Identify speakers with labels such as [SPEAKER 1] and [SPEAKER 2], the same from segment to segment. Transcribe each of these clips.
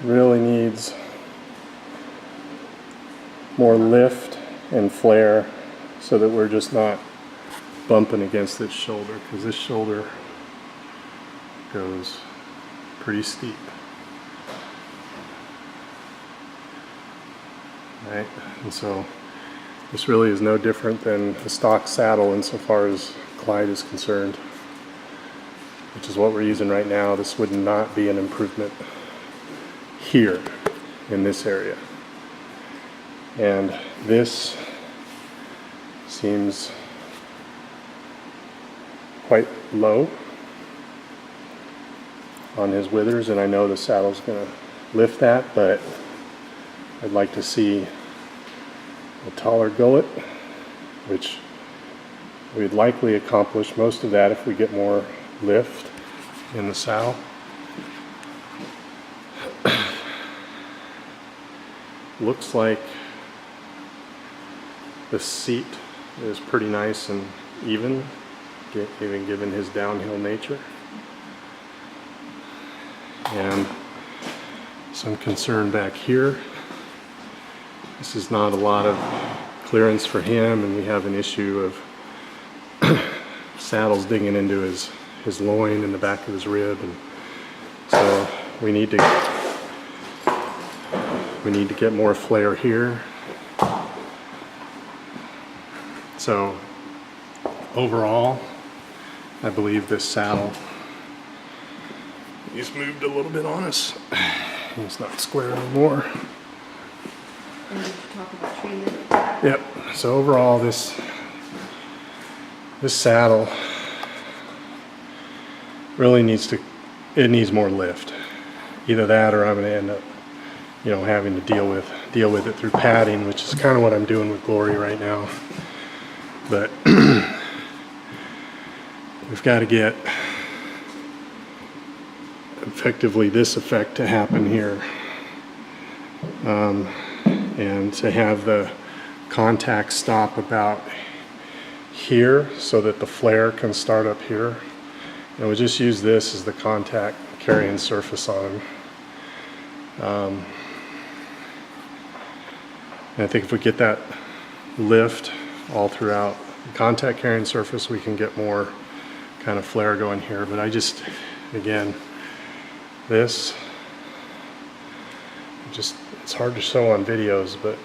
[SPEAKER 1] really needs more lift and flare so that we're just not bumping against this shoulder, because this shoulder goes pretty steep. Right? And so this really is no different than a stock saddle insofar as glide is concerned, which is what we're using right now. This would not be an improvement here in this area. And this seems quite low on his withers, and I know the saddle's going to lift that, but I'd like to see a taller gullet, which we'd likely accomplish most of that if we get more lift in the saddle. Looks like the seat is pretty nice and even given his downhill nature. And some concern back here. This is not a lot of clearance for him, and we have an issue of saddles digging into his loin and the back of his rib, and so we need to get more flare here. So overall, I believe this saddle, he's moved a little bit on us. He's not square anymore.
[SPEAKER 2] And did you talk about treatment?
[SPEAKER 1] Yep. So overall, this saddle really needs more lift. Either that, or I'm going to end up, having to deal with it through padding, which is kind of what I'm doing with Glory right now. But we've got to get effectively this effect to happen here, and to have the contact stop about here so that the flare can start up here. And we'll just use this as the contact carrying surface on him. And I think if we get that lift all throughout the contact carrying surface, we can get more kind of flare going here. But I just, again, it's hard to show on videos, but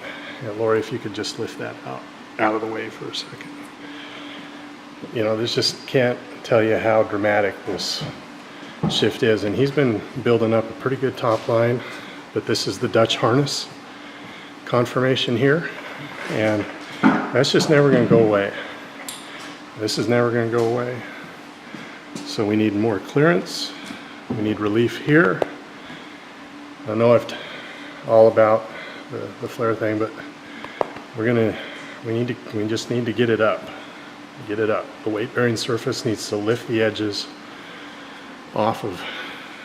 [SPEAKER 1] Lori, if you could just lift that out of the way for a second. This just can't tell you how dramatic this shift is. And he's been building up a pretty good top line, but this is the Dutch harness conformation here, and that's just never going to go away. This is never going to go away. So we need more clearance. We need relief here. I don't know if all about the flare thing, but we just need to get it up. Get it up. The weight bearing surface needs to lift the edges off of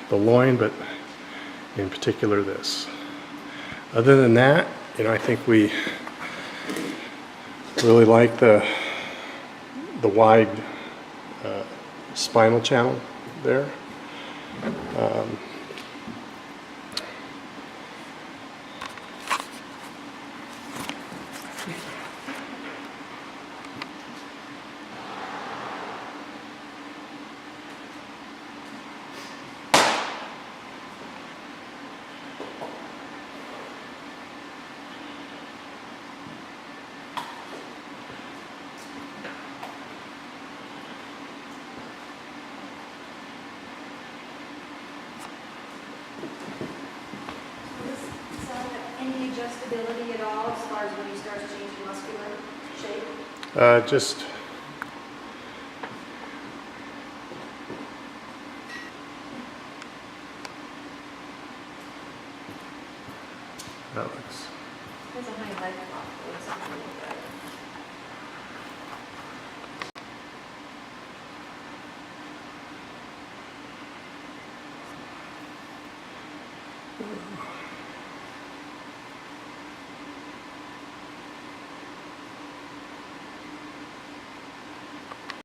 [SPEAKER 1] the loin, but in particular this. Other than that, I think we really like the wide spinal channel there.
[SPEAKER 2] Any adjustability at all as far as when you start changing muscular shape?
[SPEAKER 1] Just that looks.
[SPEAKER 2] There's a high leg lock or something like that.
[SPEAKER 1] Oh.